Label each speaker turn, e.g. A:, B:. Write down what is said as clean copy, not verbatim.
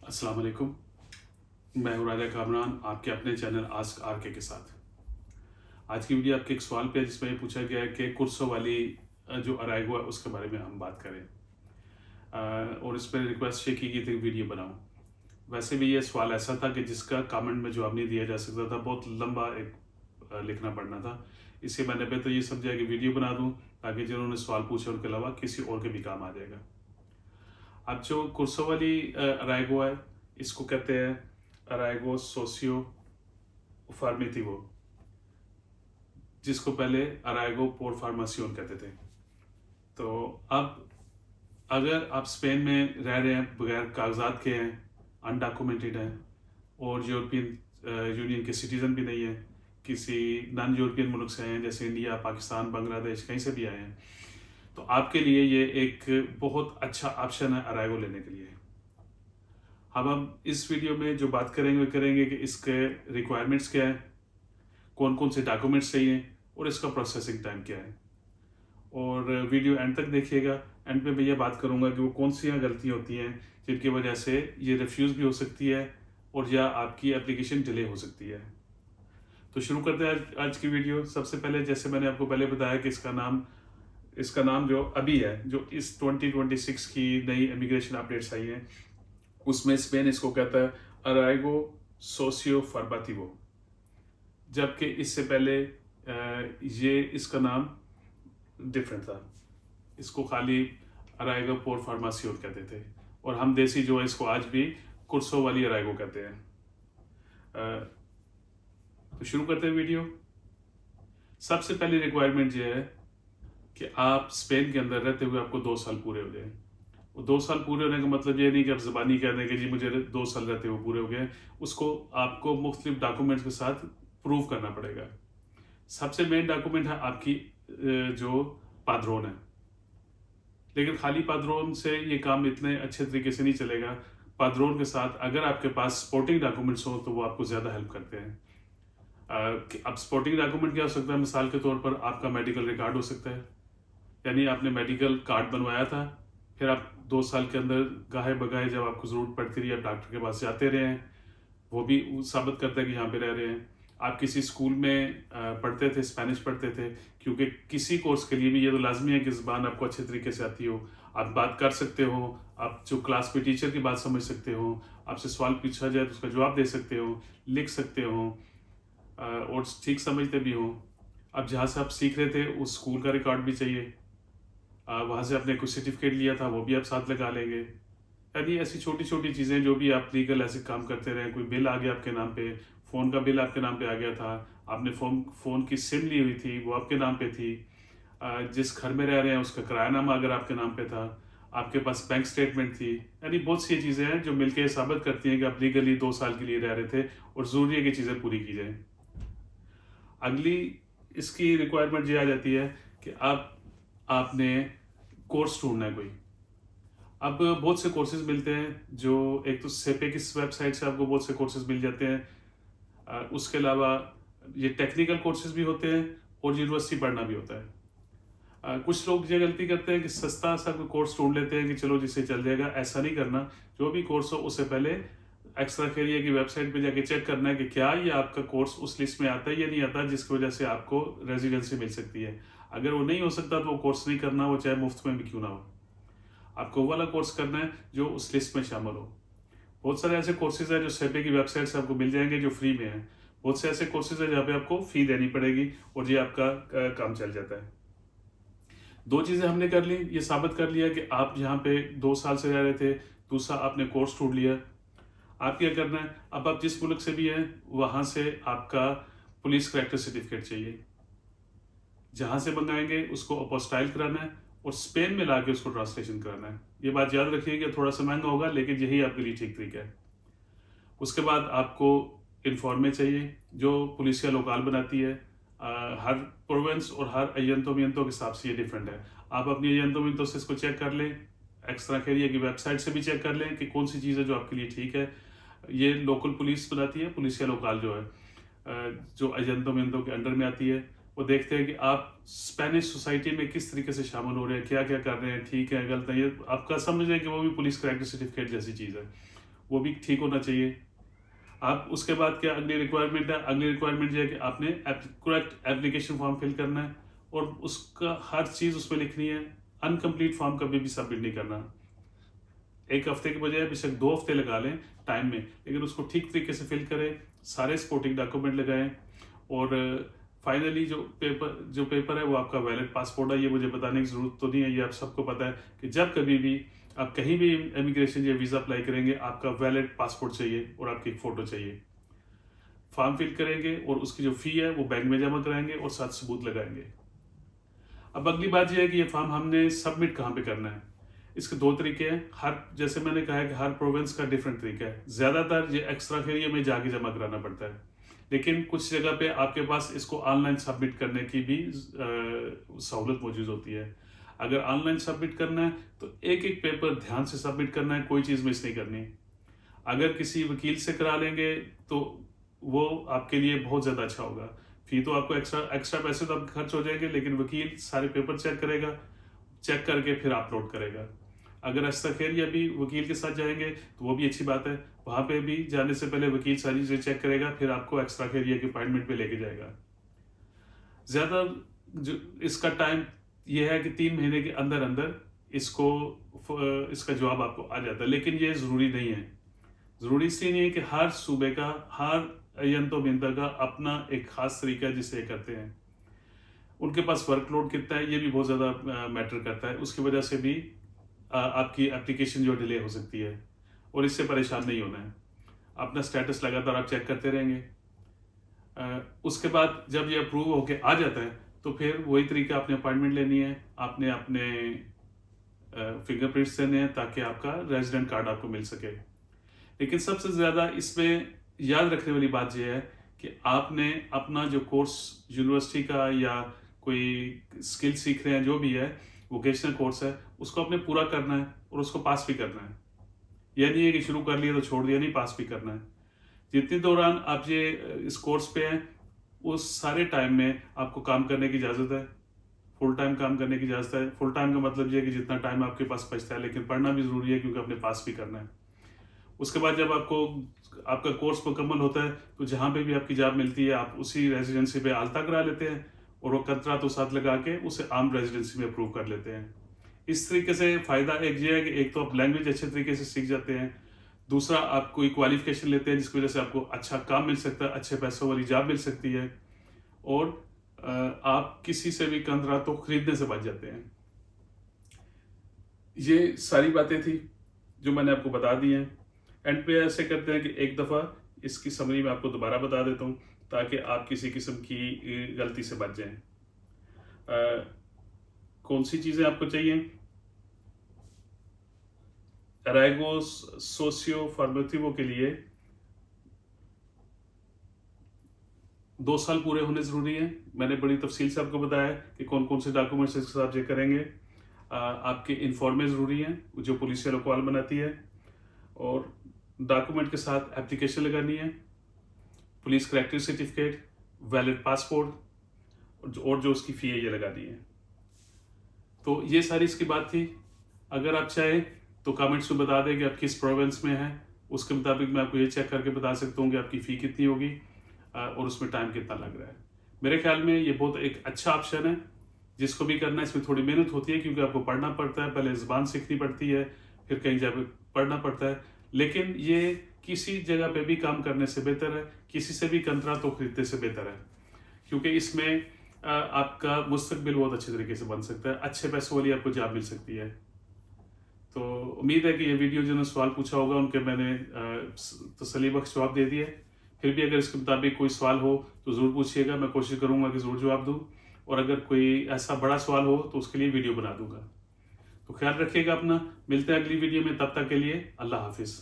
A: अस्सलाम वालेकुम। मैं हूं राजा कामरान, आपके अपने चैनल आस्क आरके के साथ। आज की वीडियो आपके एक सवाल पे है जिसमें ये पूछा गया है कि कुर्सो वाली जो अराइगो है उसके बारे में हम बात करें। और इस पर रिक्वेस्ट ये की गई थी वीडियो बनाऊं। वैसे भी ये सवाल ऐसा था कि जिसका कमेंट में जवाब नहीं दिया जा सकता था, बहुत लंबा एक लिखना पड़ना था। इससे मैंने बेहतर ये समझा कि वीडियो बना दूं ताकि जिन्होंने सवाल पूछे उनके अलावा किसी और के भी काम आ जाएगा। अब जो कुर्सो वाली अराइगो है, इसको कहते हैं अराइगो सोसियो फार्मेटिवो, जिसको पहले अराइगो पोर फार्मासियोन कहते थे। तो अब अगर आप स्पेन में रह रहे हैं, बगैर कागजात के हैं, अनडॉक्यूमेंटेड हैं और यूरोपियन यूनियन के सिटीज़न भी नहीं है, किसी नॉन यूरोपियन मुल्क से आए हैं जैसे इंडिया, पाकिस्तान, बांग्लादेश, कहीं से भी आए हैं, तो आपके लिए ये एक बहुत अच्छा ऑप्शन है अराइगो लेने के लिए। अब हम इस वीडियो में जो बात करेंगे कि इसके रिक्वायरमेंट्स क्या है, कौन कौन से डॉक्यूमेंट्स चाहिए और इसका प्रोसेसिंग टाइम क्या है। और वीडियो एंड तक देखिएगा। एंड में भैया बात करूंगा कि वो कौन सी गलतियाँ होती हैं जिनकी वजह से ये रिफ्यूज़ भी हो सकती है और या आपकी एप्लीकेशन डिले हो सकती है। तो शुरू करते हैं आज की वीडियो। सबसे पहले जैसे मैंने आपको पहले बताया कि इसका नाम जो अभी है, जो इस 2026 की नई इमिग्रेशन अपडेट्स आई हैं उसमें स्पेन इसको कहता है अराइगो सोसियो फार्माटिवो, जबकि इससे पहले ये इसका नाम डिफरेंट था। इसको खाली अराइगो पोर फार्मासियोन कहते थे और हम देसी जो है इसको आज भी कुर्सो वाली अराइगो कहते हैं। तो शुरू करते हैं वीडियो। सबसे पहली रिक्वायरमेंट ये है कि आप स्पेन के अंदर रहते हुए आपको 2 साल पूरे हो जाए। वो 2 साल पूरे होने का मतलब ये नहीं कि आप ज़बानी कह दें कि जी मुझे 2 साल रहते हुए पूरे हो गए। उसको आपको मुख्तलिफ डॉक्यूमेंट्स के साथ प्रूव करना पड़ेगा। सबसे मेन डॉक्यूमेंट है आपकी जो पाद्रोन है, लेकिन खाली पाद्रोन से ये काम इतने अच्छे तरीके से नहीं चलेगा। पाद्रोन के साथ अगर आपके पास स्पोर्टिंग डॉक्यूमेंट्स हो तो वो आपको ज़्यादा हेल्प करते हैं। अब स्पोर्टिंग डॉक्यूमेंट क्या हो सकता है? मिसाल के तौर पर आपका मेडिकल रिकॉर्ड हो सकता है, यानी आपने मेडिकल कार्ड बनवाया था, फिर आप 2 साल के अंदर गाहे बगाहे जब आपको ज़रूरत पड़ती रही आप डॉक्टर के पास जाते रहे हैं, वो भी साबित करता है कि यहाँ पे रह रहे हैं। आप किसी स्कूल में पढ़ते थे, स्पेनिश पढ़ते थे, क्योंकि किसी कोर्स के लिए भी ये तो लाजमी है कि ज़बान आपको अच्छे तरीके से आती हो, आप बात कर सकते हो, आप जो क्लास में टीचर की बात समझ सकते हो, आपसे सवाल पूछा जाए तो उसका जवाब दे सकते हो, लिख सकते हो और ठीक समझते भी हो। अब जहाँ से आप सीख रहे थे उस स्कूल का रिकॉर्ड भी चाहिए, वहाँ से आपने कुछ सर्टिफिकेट लिया था वो भी आप साथ लगा लेंगे। यानी ऐसी छोटी छोटी चीज़ें जो भी आप लीगल ऐसे काम करते रहे, कोई बिल आ गया आपके नाम पे, फ़ोन का बिल आपके नाम पे आ गया था, आपने फ़ोन की सिम ली हुई थी वो आपके नाम पे थी, जिस घर में रह रहे हैं उसका किरायानामा अगर आपके नाम पे था, आपके पास बैंक स्टेटमेंट थी, यानी बहुत सी चीज़ें हैं जो मिलकर साबित करती हैं कि आप लीगली 2 साल के लिए रह रहे थे और ज़रूरी है कि चीज़ें पूरी की जाएँ। अगली इसकी रिक्वायरमेंट ये आ जाती है कि आपने कोर्स ढूंढना है कोई। अब बहुत से कोर्सेज मिलते हैं, जो एक तो सेपे की वेबसाइट से आपको बहुत से कोर्सेज मिल जाते हैं। उसके अलावा ये टेक्निकल कोर्सेज भी होते हैं और यूनिवर्सिटी पढ़ना भी होता है। कुछ लोग ये गलती करते हैं कि सस्ता सा कोई कोर्स ढूंढ लेते हैं कि चलो जिससे चल जाएगा। ऐसा नहीं करना। जो भी कोर्स हो उससे पहले एक्स्ट्रा करियर की वेबसाइट पे जाके चेक करना है कि क्या ये आपका कोर्स उस लिस्ट में आता है या नहीं आता, जिसकी वजह से आपको रेजिडेंसी मिल सकती है। अगर वो नहीं हो सकता तो वो कोर्स नहीं करना, वो चाहे मुफ्त में भी क्यों ना हो। आपको वो वाला कोर्स करना है जो उस लिस्ट में शामिल हो। बहुत सारे ऐसे कोर्सेज हैं जो सेपे की वेबसाइट से आपको मिल जाएंगे जो फ्री में है। बहुत से ऐसे कोर्सेज हैं जहाँ पे आपको फी देनी पड़ेगी और ये आपका काम चल जाता है। 2 चीज़ें हमने कर ली, ये साबित कर लिया कि आप यहाँ पे 2 साल से रह रहे थे। दूसरा, आपने कोर्स ढूंढ लिया। आप क्या करना है, अब आप जिस मुल्क से भी हैं वहाँ से आपका पुलिस करेक्टर सर्टिफिकेट चाहिए। जहाँ से मंगाएंगे उसको अपोस्टाइल कराना है और स्पेन में लाके उसको ट्रांसलेशन कराना है। ये बात याद रखिए कि थोड़ा सा महंगा होगा, लेकिन यही आपके लिए ठीक तरीका है। उसके बाद आपको इन्फॉर्मे चाहिए जो पुलिसिया लोकाल बनाती है। हर प्रोविंस और हर अयंतो मियंतो के हिसाब से ये डिफरेंट है। आप अपनी अयंतो मियंतो से इसको चेक कर लें, एक्स्ट्रा कैरियर की वेबसाइट से भी चेक कर लें कि कौन सी चीज़ है जो आपके लिए ठीक है। ये लोकल पुलिस बनाती है, पुलिसिया लोकाल जो है, जो अयंतो मियंतो के अंडर में आती है। वो देखते हैं कि आप स्पेनिश सोसाइटी में किस तरीके से शामिल हो रहे हैं, क्या क्या कर रहे हैं, ठीक है गलत है। ये आपका समझ लें कि वो भी पुलिस करेक्टर सर्टिफिकेट जैसी चीज़ है। वो भी ठीक होना चाहिए। आप उसके बाद क्या अगली रिक्वायरमेंट है, अगली रिक्वायरमेंट ये है कि आपने करेक्ट एप्लीकेशन फॉर्म फिल करना है और उसका हर चीज़ उसमें लिखनी है। अनकम्प्लीट फॉर्म कभी भी सबमिट नहीं करना। एक हफ्ते के बजाय बेशक 2 हफ्ते लगा लें टाइम में, लेकिन उसको ठीक तरीके से फिल करें, सारे सपोर्टिंग डॉक्यूमेंट लगाएं और फाइनली जो पेपर है वो आपका वैलिड पासपोर्ट है। ये मुझे बताने की जरूरत तो नहीं है, ये आप सबको पता है कि जब कभी भी आप कहीं भी इमिग्रेशन या वीज़ा अप्लाई करेंगे आपका वैलिड पासपोर्ट चाहिए और आपकी एक फ़ोटो चाहिए। फॉर्म फिल करेंगे और उसकी जो फ़ी है वो बैंक में जमा कराएंगे और साथ सबूत लगाएंगे। अब अगली बात यह है कि ये फॉर्म हमने सबमिट कहाँ पे करना है। इसके 2 तरीके हैं। जैसे मैंने कहा है कि हर प्रोविंस का डिफरेंट तरीका है। ज़्यादातर ये एक्स्ट्रा एरिया में जाके जमा कराना पड़ता है, लेकिन कुछ जगह पे आपके पास इसको ऑनलाइन सबमिट करने की भी सहूलत मौजूद होती है। अगर ऑनलाइन सबमिट करना है तो एक एक पेपर ध्यान से सबमिट करना है, कोई चीज़ मिस नहीं करनी। अगर किसी वकील से करा लेंगे तो वो आपके लिए बहुत ज़्यादा अच्छा होगा। फी तो आपको एक्स्ट्रा पैसे तो आपके खर्च हो जाएंगे, लेकिन वकील सारे पेपर चेक करेगा, चेक करके फिर अपलोड करेगा। अगर अस्तखेर या भी वकील के साथ जाएंगे तो वो भी अच्छी बात है, वहाँ पे भी जाने से पहले वकील सारी चीज़ें चेक करेगा, फिर आपको एक्स्ट्रा खेरिया के अपॉइंटमेंट पे लेके जाएगा। ज़्यादा जो इसका टाइम ये है कि 3 महीने के अंदर अंदर इसका जवाब आपको आ जाता है, लेकिन ये ज़रूरी नहीं है। ज़रूरी इसलिए नहीं है कि हर सूबे का, हर यंतो बिंता का अपना एक ख़ास तरीका है जिससे करते हैं। उनके पास वर्कलोड कितना है ये भी बहुत ज़्यादा मैटर करता है। उसकी वजह से भी आपकी एप्लीकेशन जो डिले हो सकती है, और इससे परेशान नहीं होना है। अपना स्टेटस लगातार आप चेक करते रहेंगे। उसके बाद जब ये अप्रूव होके आ जाता है तो फिर वही तरीका, आपने अपॉइंटमेंट लेनी है, आपने अपने फिंगरप्रिंट्स देने हैं ताकि आपका रेजिडेंट कार्ड आपको मिल सके। लेकिन सबसे ज़्यादा इसमें याद रखने वाली बात यह है कि आपने अपना जो कोर्स यूनिवर्सिटी का या कोई स्किल सीख रहे हैं, जो भी है वोकेशनल कोर्स है, उसको आपने पूरा करना है और उसको पास भी करना है। यह नहीं है कि शुरू कर लिया तो छोड़ दिया, नहीं, पास भी करना है। जितने दौरान आप ये इस कोर्स पे हैं उस सारे टाइम में आपको काम करने की इजाज़त है, फुल टाइम काम करने की इजाज़त है। फुल टाइम का मतलब ये है कि जितना टाइम आपके पास बचता है, लेकिन पढ़ना भी ज़रूरी है क्योंकि आपने पास भी करना है। उसके बाद जब आपका कोर्स मुकम्मल होता है तो जहाँ पे भी आपकी जॉब मिलती है आप उसी रेजिडेंसी पे आल्ता करा लेते हैं और वो कंत्रा तो साथ लगा के उसे आम रेजिडेंसी में अप्रूव कर लेते हैं। इस तरीके से फ़ायदा एक ये है कि एक तो आप लैंग्वेज अच्छे तरीके से सीख जाते हैं, दूसरा आप कोई क्वालिफिकेशन लेते हैं जिसकी वजह से आपको अच्छा काम मिल सकता है, अच्छे पैसों वाली जॉब मिल सकती है, और आप किसी से भी कंत्रा तो खरीदने से बच जाते हैं। ये सारी बातें थी जो मैंने आपको बता दी हैं। एंड पे ऐसे करते हैं कि एक दफ़ा इसकी समरी में आपको दोबारा बता देता हूँ ताकि आप किसी किस्म की गलती से बच जाएं। कौन सी चीज़ें आपको चाहिए? अराइगो सोशियो फॉर्मेटिवो के लिए 2 साल पूरे होने ज़रूरी हैं। मैंने बड़ी तफसील से आपको बताया कि कौन कौन से डॉक्यूमेंट्स इसके साथ चेक करेंगे। आपके इन्फॉर्मे ज़रूरी हैं जो पुलिस या लोकवाल बनाती है, और डॉक्यूमेंट के साथ एप्लीकेशन लगानी है, police character certificate, valid passport और जो उसकी फ़ी है ये लगानी है। तो ये सारी इसकी बात थी। अगर आप चाहें तो कमेंट्स में बता दें कि आप किस प्रोविंस में हैं, उसके मुताबिक मैं आपको ये चेक करके बता सकता हूँ कि आपकी फ़ी कितनी होगी और उसमें टाइम कितना लग रहा है। मेरे ख्याल में ये बहुत एक अच्छा ऑप्शन है। जिसको भी करना है इसमें थोड़ी मेहनत होती है क्योंकि आपको पढ़ना पड़ता है, पहले ज़बान सीखनी पड़ती है, फिर कहीं जाकर पढ़ना पड़ता है, लेकिन ये किसी जगह पे भी काम करने से बेहतर है, किसी से भी कंत्रा तो खरीदने से बेहतर है, क्योंकि इसमें आपका मुस्तकबिल बहुत अच्छे तरीके से बन सकता है, अच्छे पैसों वाली आपको जॉब मिल सकती है। तो उम्मीद है कि ये वीडियो जिन्होंने सवाल पूछा होगा उनके मैंने तसल्ली बख्श जवाब दे दिए। फिर भी अगर इसके मुताबिक कोई सवाल हो तो ज़रूर पूछिएगा, मैं कोशिश करूँगा कि ज़रूर जवाब दूँ, और अगर कोई ऐसा बड़ा सवाल हो तो उसके लिए वीडियो बना दूंगा। तो ख्याल रखिएगा अपना, मिलते हैं अगली वीडियो में, तब तक के लिए अल्लाह हाफिज़।